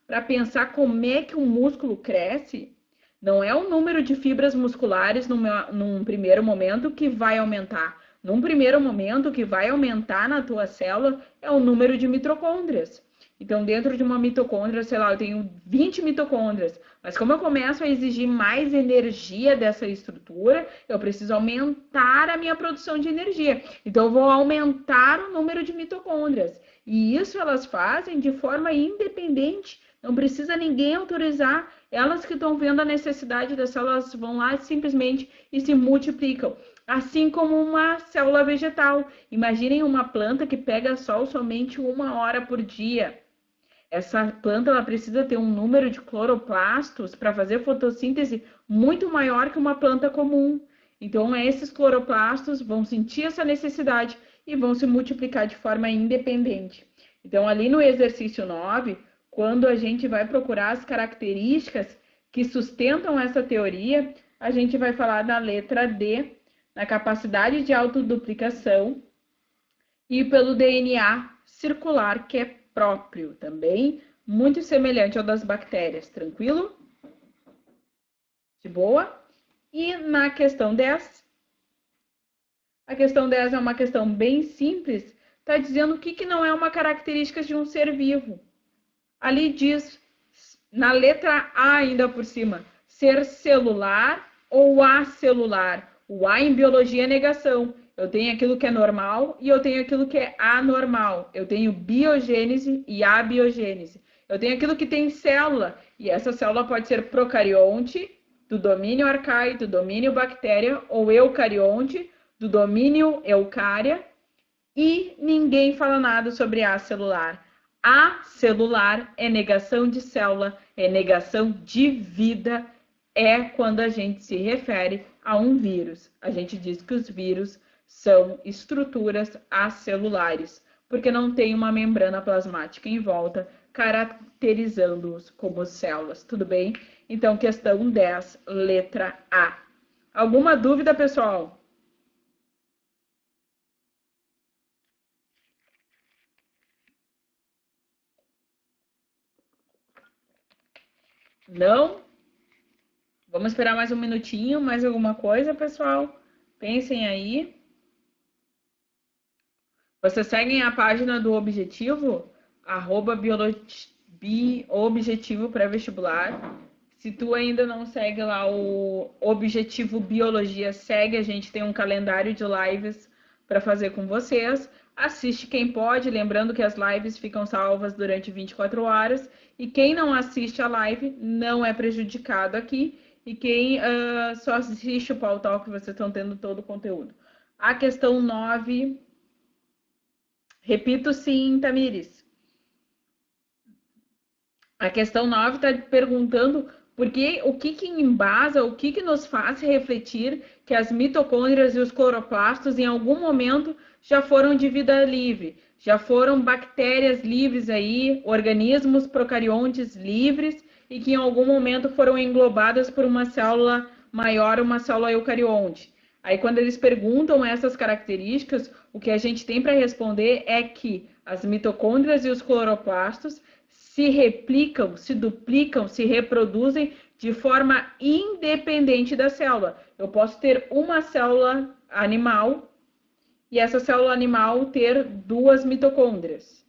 para pensar como é que o músculo cresce? Não é o número de fibras musculares num primeiro momento que vai aumentar. Num primeiro momento, o que vai aumentar na tua célula é o número de mitocôndrias. Então, dentro de uma mitocôndria, sei lá, eu tenho 20 mitocôndrias, mas como eu começo a exigir mais energia dessa estrutura, eu preciso aumentar a minha produção de energia. Então, eu vou aumentar o número de mitocôndrias. E isso elas fazem de forma independente, não precisa ninguém autorizar. Elas que estão vendo a necessidade das células vão lá simplesmente e se multiplicam. Assim como uma célula vegetal. Imaginem uma planta que pega sol somente 1 hora por dia. Essa planta ela precisa ter um número de cloroplastos para fazer fotossíntese muito maior que uma planta comum. Então, esses cloroplastos vão sentir essa necessidade e vão se multiplicar de forma independente. Então, ali no exercício 9, quando a gente vai procurar as características que sustentam essa teoria, a gente vai falar da letra D, na capacidade de autoduplicação, e pelo DNA circular, que é próprio também, muito semelhante ao das bactérias, tranquilo? De boa? E na questão 10, a questão 10 é uma questão bem simples, está dizendo o que não é uma característica de um ser vivo. Ali diz, na letra A ainda por cima, ser celular ou acelular. O A em biologia é negação. Eu tenho aquilo que é normal e eu tenho aquilo que é anormal. Eu tenho biogênese e abiogênese. Eu tenho aquilo que tem célula, e essa célula pode ser procarionte, do domínio arcaia, do domínio bactéria, ou eucarionte, do domínio eucária, e ninguém fala nada sobre acelular. Acelular é negação de célula, é negação de vida, é quando a gente se refere a um vírus. A gente diz que os vírus são estruturas acelulares, porque não tem uma membrana plasmática em volta, caracterizando-os como células, tudo bem? Então, questão 10, letra A. Alguma dúvida, pessoal? Não? Vamos esperar mais um minutinho, mais alguma coisa, pessoal? Pensem aí. Vocês seguem a página do Objetivo, @Objetivo Pré-Vestibular. Se tu ainda não segue lá o Objetivo Biologia, segue, a gente tem um calendário de lives para fazer com vocês. Assiste quem pode, lembrando que as lives ficam salvas durante 24 horas. E quem não assiste a live não é prejudicado aqui. E quem só assiste o Pau Talk, vocês estão tendo todo o conteúdo. A questão 9... Repito sim, Tamires. A questão 9 está perguntando o que embasa, o que nos faz refletir que as mitocôndrias e os cloroplastos em algum momento já foram de vida livre, já foram bactérias livres aí, organismos procariontes livres e que em algum momento foram englobadas por uma célula maior, uma célula eucarionte. Aí, quando eles perguntam essas características, o que a gente tem para responder é que as mitocôndrias e os cloroplastos se replicam, se duplicam, se reproduzem de forma independente da célula. Eu posso ter uma célula animal e essa célula animal ter 2 mitocôndrias.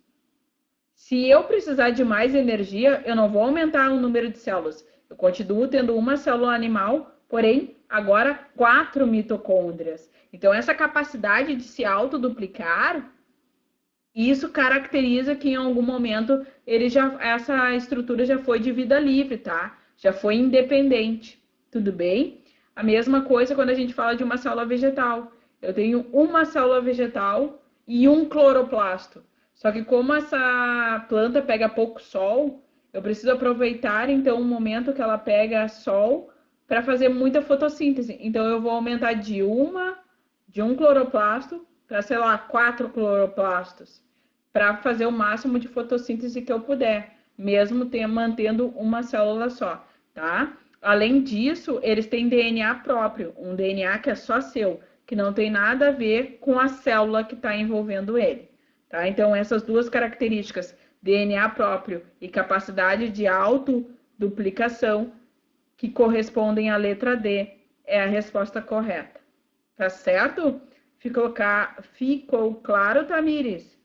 Se eu precisar de mais energia, eu não vou aumentar o número de células. Eu continuo tendo uma célula animal, porém, agora 4 mitocôndrias. Então, essa capacidade de se autoduplicar, isso caracteriza que em algum momento essa estrutura já foi de vida livre, tá? Já foi independente, tudo bem? A mesma coisa quando a gente fala de uma célula vegetal. Eu tenho uma célula vegetal e um cloroplasto. Só que como essa planta pega pouco sol, eu preciso aproveitar então o momento que ela pega sol para fazer muita fotossíntese. Então eu vou aumentar de um cloroplasto para, sei lá, 4 cloroplastos, para fazer o máximo de fotossíntese que eu puder, mesmo mantendo uma célula só, tá? Além disso, eles têm DNA próprio, um DNA que é só seu, que não tem nada a ver com a célula que está envolvendo ele, tá? Então, essas duas características, DNA próprio e capacidade de autoduplicação, que correspondem à letra D, é a resposta correta. Tá certo? Ficou claro, Tamires?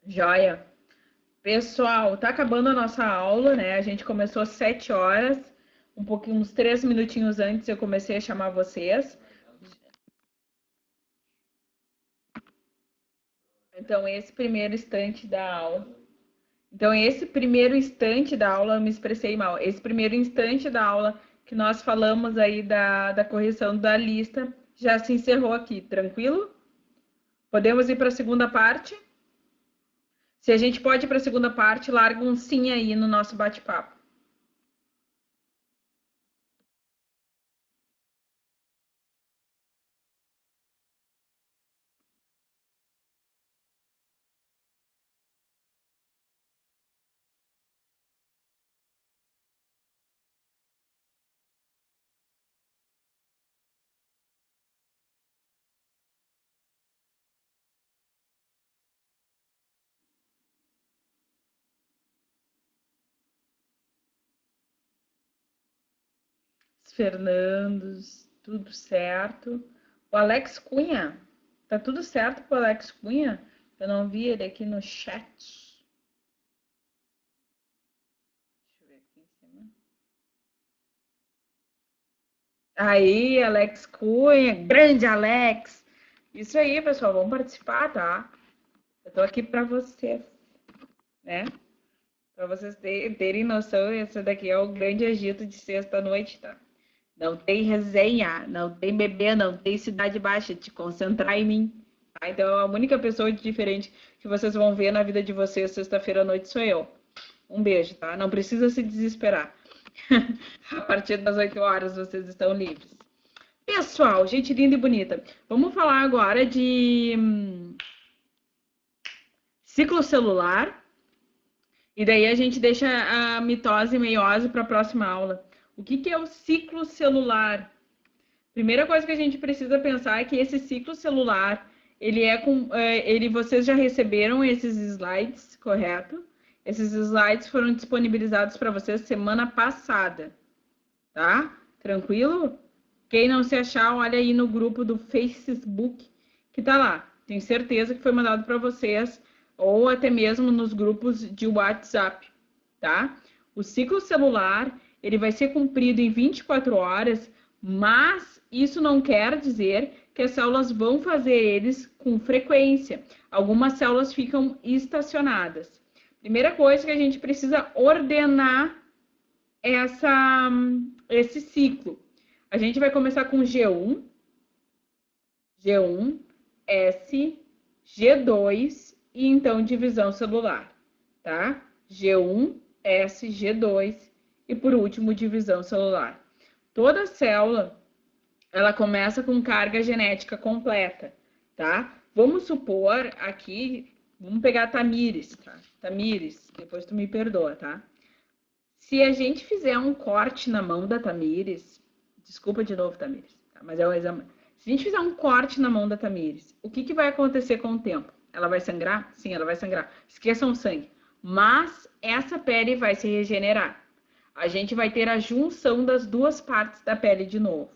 Joia. Pessoal, tá acabando a nossa aula, né? A gente começou às 7 horas, uns 3 minutinhos antes eu comecei a chamar vocês. Então, esse primeiro instante da aula. Então, esse primeiro instante da aula, eu me expressei mal. Esse primeiro instante da aula que nós falamos aí da correção da lista já se encerrou aqui, tranquilo? Podemos ir para a segunda parte? Se a gente pode ir para a segunda parte, larga um sim aí no nosso bate-papo. Fernandos, tudo certo. O Alex Cunha, tá tudo certo com o Alex Cunha? Eu não vi ele aqui no chat. Deixa eu ver aqui em cima. Aí, Alex Cunha, grande Alex. Isso aí, pessoal, vamos participar, tá? Eu tô aqui para vocês, né? Para vocês terem noção, esse daqui é o grande agito de sexta-noite, tá? Não tem resenha, não tem bebê, não tem cidade baixa, te concentrar em mim. Tá? Então, a única pessoa diferente que vocês vão ver na vida de vocês sexta-feira à noite sou eu. Um beijo, tá? Não precisa se desesperar. A partir das 8 horas vocês estão livres. Pessoal, gente linda e bonita, vamos falar agora de ciclo celular. E daí a gente deixa a mitose e meiose para a próxima aula. O que é o ciclo celular? Primeira coisa que a gente precisa pensar é que esse ciclo celular, vocês já receberam esses slides, correto? Esses slides foram disponibilizados para vocês semana passada, tá? Tranquilo? Quem não se achar, olha aí no grupo do Facebook que tá lá. Tenho certeza que foi mandado para vocês, ou até mesmo nos grupos de WhatsApp, tá? O ciclo celular, ele vai ser cumprido em 24 horas, mas isso não quer dizer que as células vão fazer eles com frequência. Algumas células ficam estacionadas. Primeira coisa que a gente precisa ordenar esse ciclo. A gente vai começar com G1, S, G2 e então divisão celular, tá? G1, S, G2 e por último divisão celular. Toda célula, ela começa com carga genética completa, tá? Vamos supor aqui, vamos pegar a Tamires, tá? Tamires, depois tu me perdoa, tá? Se a gente fizer um corte na mão da Tamires, desculpa de novo, Tamires, tá? Mas é o exame. Se a gente fizer um corte na mão da Tamires, o que vai acontecer com o tempo? Ela vai sangrar? Sim, ela vai sangrar. Esqueçam o sangue. Mas essa pele vai se regenerar. A gente vai ter a junção das duas partes da pele de novo.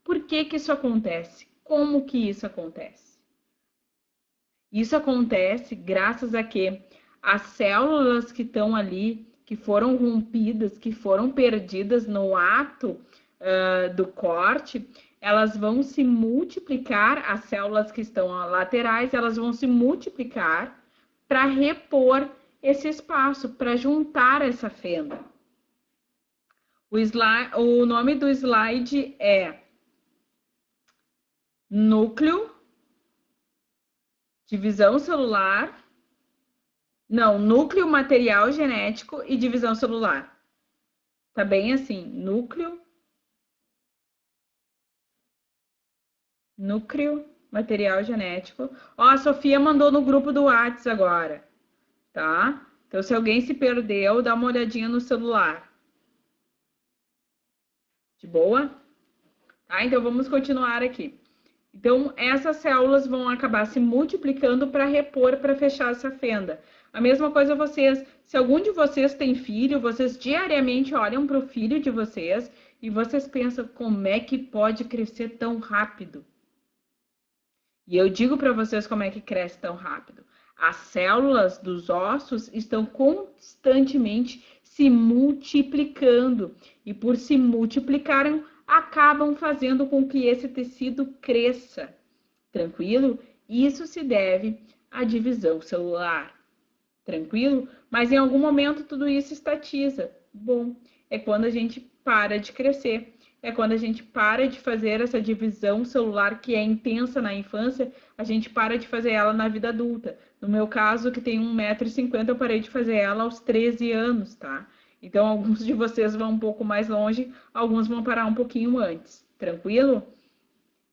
Por que que isso acontece? Como que isso acontece? Isso acontece graças a que as células que estão ali, que foram rompidas, que foram perdidas no ato do corte, elas vão se multiplicar, as células que estão laterais, elas vão se multiplicar para repor esse espaço, para juntar essa fenda. O nome do slide é núcleo, divisão celular, não, núcleo, material genético e divisão celular. Tá bem assim, núcleo, material genético. Ó, a Sofia mandou no grupo do WhatsApp agora, tá? Então, se alguém se perdeu, dá uma olhadinha no celular. De boa? Tá? Então, vamos continuar aqui. Então, essas células vão acabar se multiplicando para repor, para fechar essa fenda. A mesma coisa vocês, se algum de vocês tem filho, vocês diariamente olham para o filho de vocês e vocês pensam como é que pode crescer tão rápido. E eu digo para vocês como é que cresce tão rápido. As células dos ossos estão constantemente se multiplicando e por se multiplicarem, acabam fazendo com que esse tecido cresça, tranquilo? Isso se deve à divisão celular, tranquilo? Mas em algum momento tudo isso estatiza. Bom, é quando a gente para de crescer, é quando a gente para de fazer essa divisão celular que é intensa na infância, a gente para de fazer ela na vida adulta. No meu caso, que tem 1,50 m, eu parei de fazer ela aos 13 anos, tá? Então, alguns de vocês vão um pouco mais longe, alguns vão parar um pouquinho antes, tranquilo?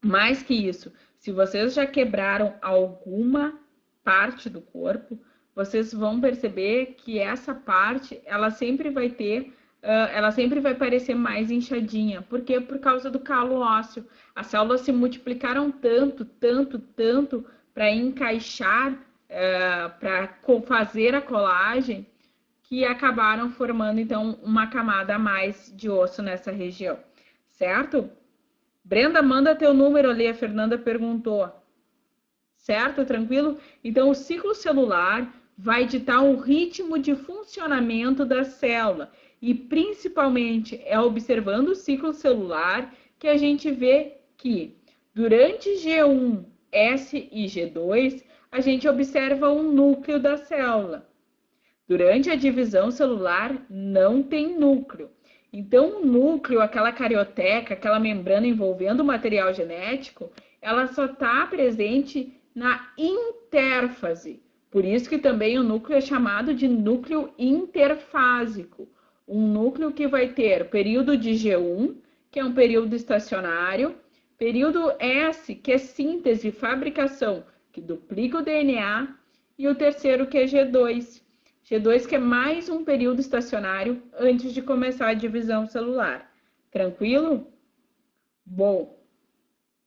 Mais que isso, se vocês já quebraram alguma parte do corpo, vocês vão perceber que essa parte, ela sempre vai ter, ela sempre vai parecer mais inchadinha. Por quê? Por causa do calo ósseo. As células se multiplicaram tanto, tanto, tanto para encaixar, para fazer a colagem, que acabaram formando, então, uma camada a mais de osso nessa região, certo? Brenda, manda teu número ali, a Fernanda perguntou. Certo? Tranquilo? Então, o ciclo celular vai ditar o ritmo de funcionamento da célula e, principalmente, é observando o ciclo celular que a gente vê que durante G1, S e G2, a gente observa um núcleo da célula. Durante a divisão celular, não tem núcleo. Então, o núcleo, aquela carioteca, aquela membrana envolvendo o material genético, ela só está presente na intérfase. Por isso que também o núcleo é chamado de núcleo interfásico. Um núcleo que vai ter período de G1, que é um período estacionário, período S, que é síntese, fabricação, que duplica o DNA, e o terceiro, que é G2. G2, que é mais um período estacionário antes de começar a divisão celular. Tranquilo? Bom,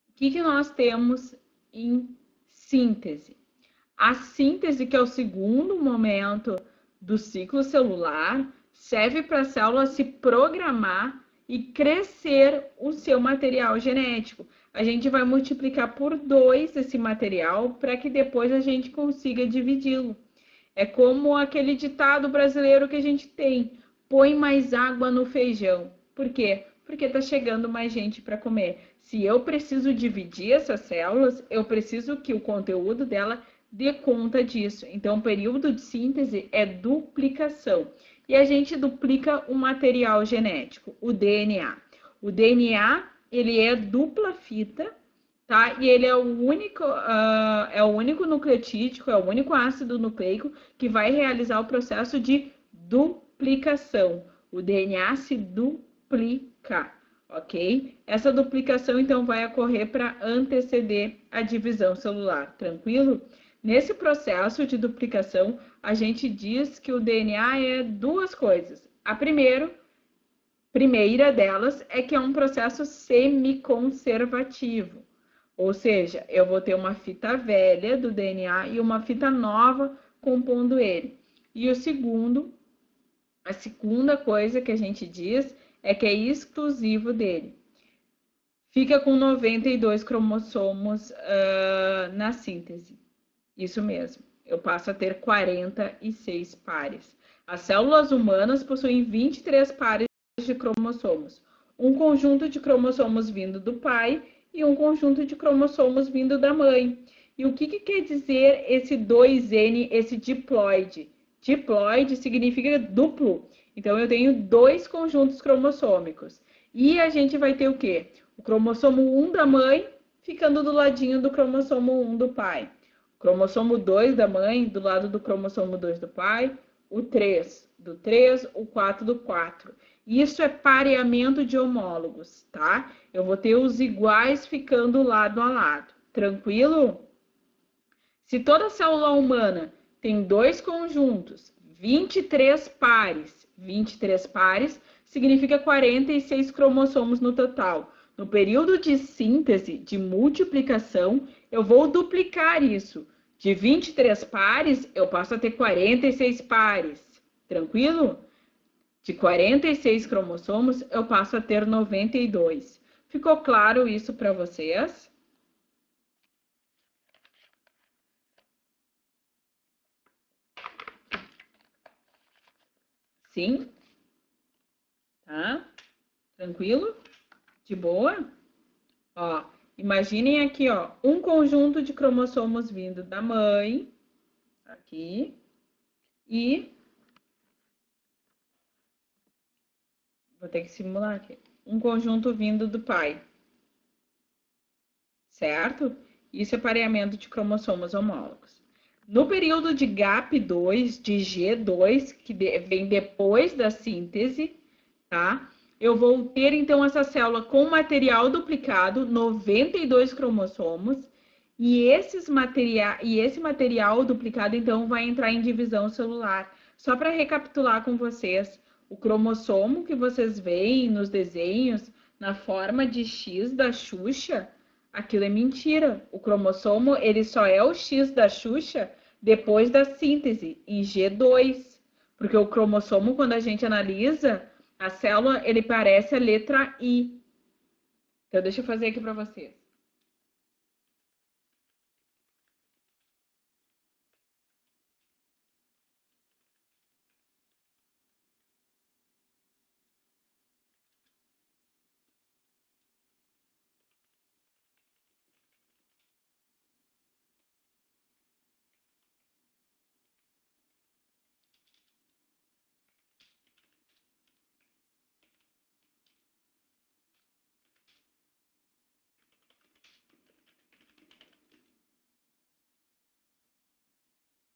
o que nós temos em síntese? A síntese, que é o segundo momento do ciclo celular, serve para a célula se programar e crescer o seu material genético. A gente vai multiplicar por 2 esse material para que depois a gente consiga dividi-lo. É como aquele ditado brasileiro que a gente tem: põe mais água no feijão. Por quê? Porque está chegando mais gente para comer. Se eu preciso dividir essas células, eu preciso que o conteúdo dela dê conta disso. Então, o período de síntese é duplicação. E a gente duplica o material genético, o DNA. O DNA, ele é dupla fita, tá? E ele é o único nucleotídeo, é o único ácido nucleico que vai realizar o processo de duplicação. O DNA se duplica, ok? Essa duplicação, então, vai ocorrer para anteceder a divisão celular, tranquilo? Nesse processo de duplicação, a gente diz que o DNA é duas coisas. A primeira delas é que é um processo semiconservativo. Ou seja, eu vou ter uma fita velha do DNA e uma fita nova compondo ele. E o segundo A segunda coisa que a gente diz é que é exclusivo dele. Fica com 92 cromossomos na síntese. Isso mesmo. Eu passo a ter 46 pares. As células humanas possuem 23 pares de cromossomos. Um conjunto de cromossomos vindo do pai e um conjunto de cromossomos vindo da mãe. E o que quer dizer esse 2N, esse diploide? Diploide significa duplo. Então, eu tenho dois conjuntos cromossômicos. E a gente vai ter o quê? O cromossomo 1 da mãe ficando do ladinho do cromossomo 1 do pai. O cromossomo 2 da mãe do lado do cromossomo 2 do pai. O 3 do 3, o 4 do 4. Isso é pareamento de homólogos, tá? Eu vou ter os iguais ficando lado a lado. Tranquilo? Se toda célula humana tem dois conjuntos, 23 pares significa 46 cromossomos no total. No período de síntese, de multiplicação, eu vou duplicar isso. De 23 pares, eu passo a ter 46 pares. Tranquilo? De 46 cromossomos, eu passo a ter 92. Ficou claro isso para vocês? Sim? Tá? Tranquilo? De boa? Ó, imaginem aqui, ó, um conjunto de cromossomos vindo da mãe, aqui, e vou ter que simular aqui, um conjunto vindo do pai, certo? Isso é pareamento de cromossomos homólogos. No período de GAP2, de G2, que vem depois da síntese, tá? Eu vou ter, então, essa célula com material duplicado, 92 cromossomos, e esse material duplicado, então, vai entrar em divisão celular. Só para recapitular com vocês, o cromossomo que vocês veem nos desenhos, na forma de X da Xuxa, aquilo é mentira. O cromossomo, ele só é o X da Xuxa depois da síntese, em G2. Porque o cromossomo, quando a gente analisa, a célula, ele parece a letra I. Então, deixa eu fazer aqui para vocês.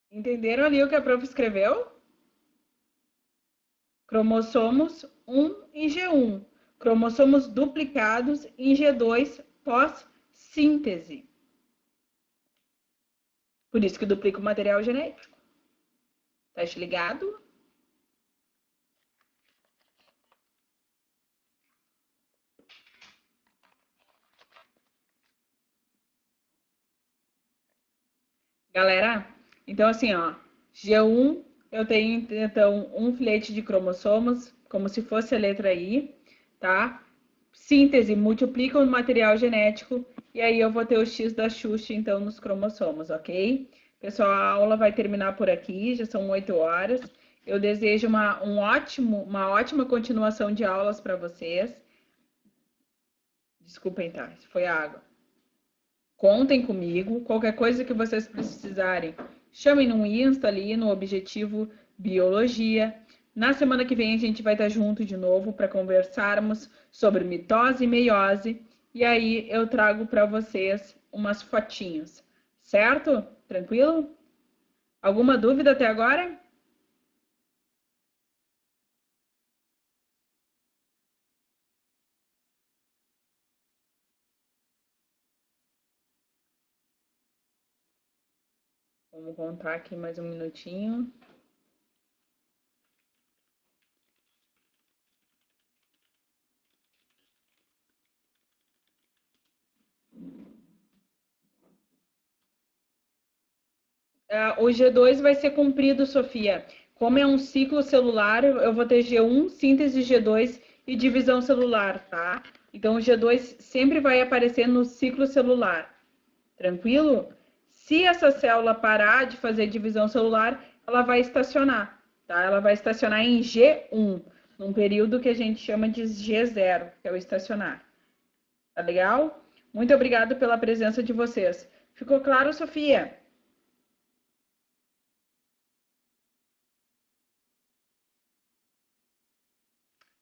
Entenderam ali o que a prof escreveu? Cromossomos 1 em G1. Cromossomos duplicados em G2 pós-síntese. Por isso que duplica o material genético. Tá ligado? Galera, então assim, ó, G1 eu tenho então um filete de cromossomos, como se fosse a letra I, tá? Síntese, multiplica o material genético e aí eu vou ter o X da Xuxa, então, nos cromossomos, ok? Pessoal, a aula vai terminar por aqui, já são 8 horas. Eu desejo uma ótima continuação de aulas para vocês. Desculpem, tá? Isso foi a água. Contem comigo. Qualquer coisa que vocês precisarem, chamem no Insta ali, no Objetivo Biologia. Na semana que vem a gente vai estar junto de novo para conversarmos sobre mitose e meiose. E aí eu trago para vocês umas fotinhos, certo? Tranquilo? Alguma dúvida até agora? Vamos contar aqui mais um minutinho. O G2 vai ser cumprido, Sofia. Como é um ciclo celular, eu vou ter G1, síntese G2 e divisão celular, tá? Então, o G2 sempre vai aparecer no ciclo celular, tranquilo? Se essa célula parar de fazer divisão celular, ela vai estacionar, tá? Ela vai estacionar em G1, num período que a gente chama de G0, que é o estacionar. Tá legal? Muito obrigada pela presença de vocês. Ficou claro, Sofia?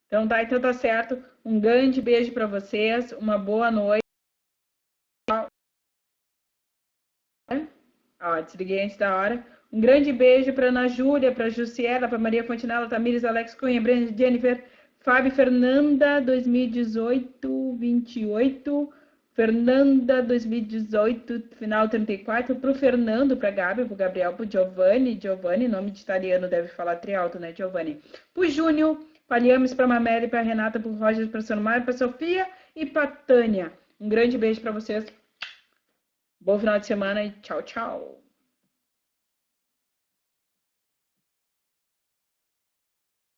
Então tá certo. Um grande beijo para vocês, uma boa noite. Ó, desliguei antes da hora. Um grande beijo para Ana Júlia, para Jussiela, para Maria Fontinella, Tamires, Alex Cunha, Brenda, Jennifer, Fábio, Fernanda, 2018, 28, Fernanda, 2018, final 34, para o Fernando, para a Gabi, para o Gabriel, para o Giovanni, nome de italiano deve falar trialto, né, Giovanni? Para o Júnior, para Liames, para a Mameli, para a Renata, para o Roger, para a Sonomar, para a Sofia e para a Tânia. Um grande beijo para vocês. Bom final de semana e tchau, tchau.